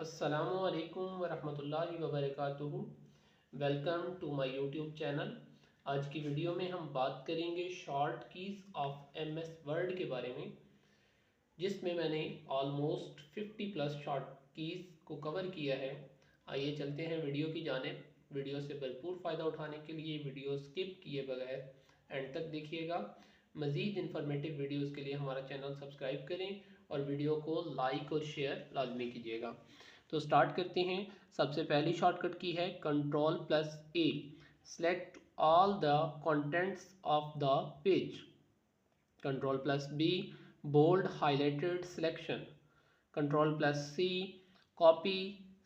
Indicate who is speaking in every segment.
Speaker 1: अस्सलामुअलैकुम वरहमतुल्लाहि वबरकातुहू। Welcome to my YouTube channel. आज की वीडियो में हम बात करेंगे short keys of MS Word के बारे में, जिसमें मैंने ऑलमोस्ट 50 प्लस शॉर्ट कीज़ को कवर किया है। आइए चलते हैं वीडियो की जानिब। वीडियो से भरपूर फ़ायदा उठाने के लिए वीडियो स्किप किए बगैर एंड तक देखिएगा। मज़ीद इन्फॉर्मेटिव वीडियोज़ के लिए हमारा चैनल सब्सक्राइब करें और वीडियो को लाइक और शेयर लाजमी कीजिएगा। तो स्टार्ट करते हैं। सबसे पहली शॉर्टकट की है Ctrl+A। Select all the contents of the page. Ctrl+B, bold highlighted selection. Ctrl+C, copy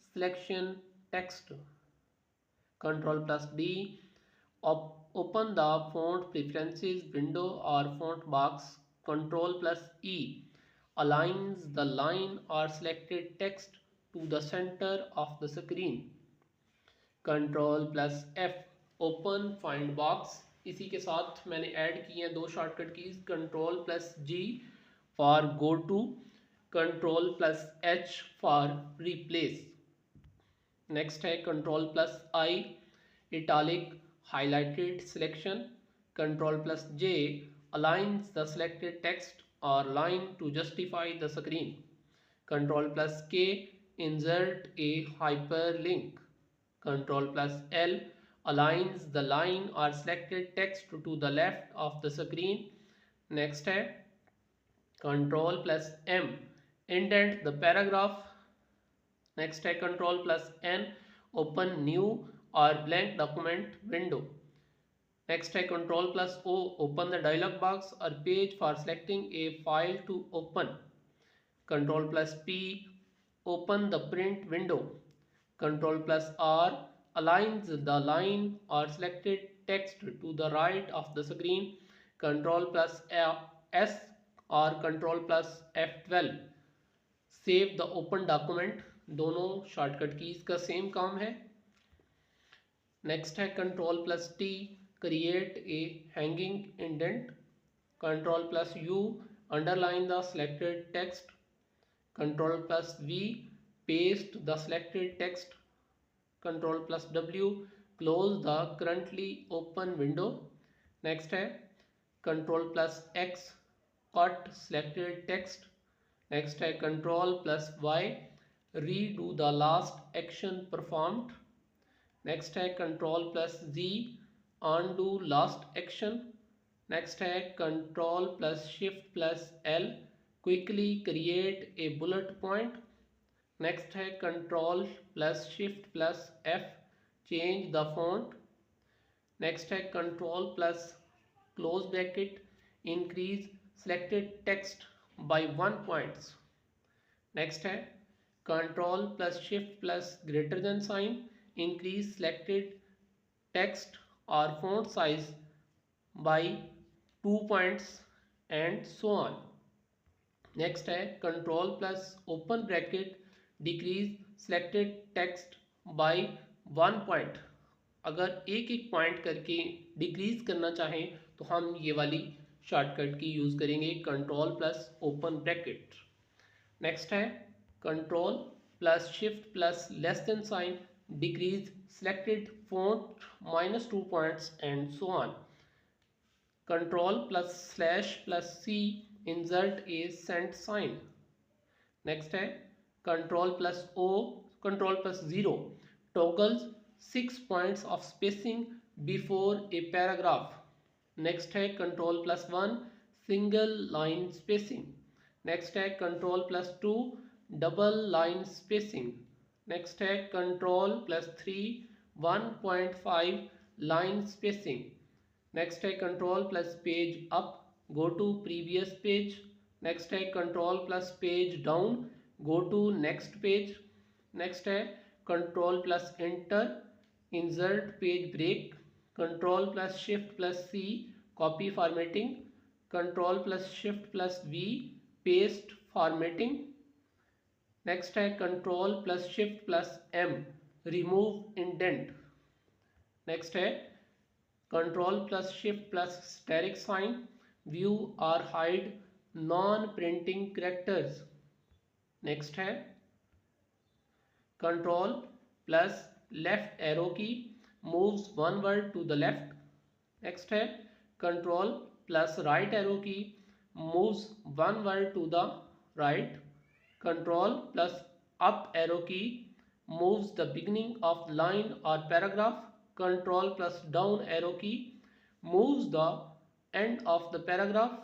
Speaker 1: selection text. Ctrl+D, open the font preferences window or font box. Ctrl+E, aligns the line or selected text to the center of the screen. Ctrl+F, open find box. इसी के साथ मैंने add किए हैं दो shortcut keys, Ctrl+G for go to, Ctrl+H for replace. Next है Ctrl+I, italic highlighted selection. Ctrl+J, aligns the selected text or line to justify the screen. Ctrl+K, insert a hyperlink. Ctrl+L, aligns the line or selected text to the left of the screen. Next है Ctrl+M, indent the paragraph. Next है Ctrl+N, open new or blank document window. Next है Ctrl+O, open the dialog box or page for selecting a file to open. Ctrl+P, open the print window. Ctrl+R, aligns the line or selected text to the right of the screen. Ctrl+S और Ctrl+F12, save the open document. दोनों shortcut keys का same काम है। Next है Ctrl+T, create a hanging indent. Ctrl+U, underline the selected text. Ctrl+V, paste the selected text. Ctrl+W, close the currently open window. Next है Ctrl+X, cut selected text. Next है Ctrl+Y, redo the last action performed. Next है Ctrl+Z, undo last action. Next है Ctrl+Shift+L, quickly create a bullet point. Next है Ctrl+Shift+F, change the font. Next है Ctrl+ bracket, increase selected text by 1 points. Next है Ctrl+Shift+, increase selected text और font size by 2 points and so on. Next है Ctrl+ओपन bracket, decrease selected text by 1 point. अगर एक एक point करके decrease करना चाहें तो हम ये वाली शॉर्टकट की यूज़ करेंगे, Ctrl+ओपन ब्रैकेट। नेक्स्ट है Ctrl+Shift+, decrease selected font -2 points and so on. Ctrl+/+C, insert a cent sign. Next है Ctrl+0, toggles 6 points of spacing before a paragraph. Next है Ctrl+1, single line spacing. Next है Ctrl+2, double line spacing. Next है Ctrl+3, 1.5 line spacing. Next है Ctrl+पेज up, go to previous page. Next है Ctrl+पेज down, go to next page. Next है Ctrl+Enter, insert page break. Ctrl+Shift+C, copy formatting. Ctrl+Shift+V, paste formatting. Next है Ctrl+Shift+M, remove indent. Next है Ctrl+Shift+*, view or hide non printing characters. Next है Control plus left arrow key moves one word to the left. Next है control plus right arrow key moves one word to the right. Control plus up arrow key moves the beginning of line और paragraph. Control plus down arrow key moves the end of the paragraph.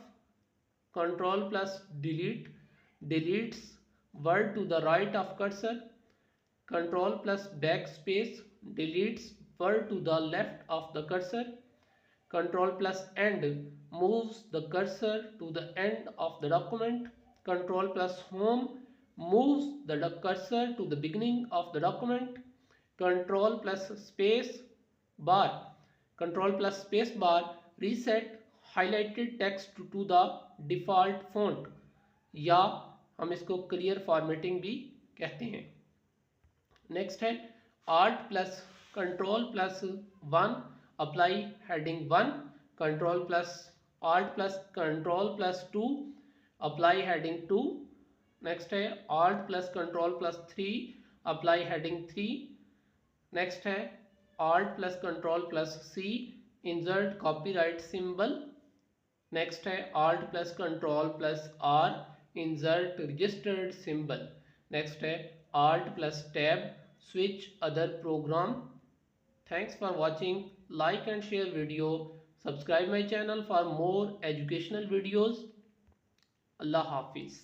Speaker 1: Control plus delete deletes word to the right of cursor. Control plus backspace deletes word to the left of the cursor. Control plus end moves the cursor to the end of the document. Control plus home moves the cursor to the beginning of the document. Control plus space bar. Control plus space bar reset highlighted text to the default font, या हम इसको clear formatting भी कहते हैं. Next है Alt plus control plus 1 apply heading 1. Control plus Alt plus Control plus 2 apply heading 2. Next है Alt plus Control plus 3 apply heading 3. Next है Alt plus Control plus C insert copyright symbol. Next है Alt plus Control plus R insert registered symbol. Next है Alt plus Tab switch other program. Thanks for watching. Like and share video. Subscribe my channel for more educational videos. Allah Hafiz.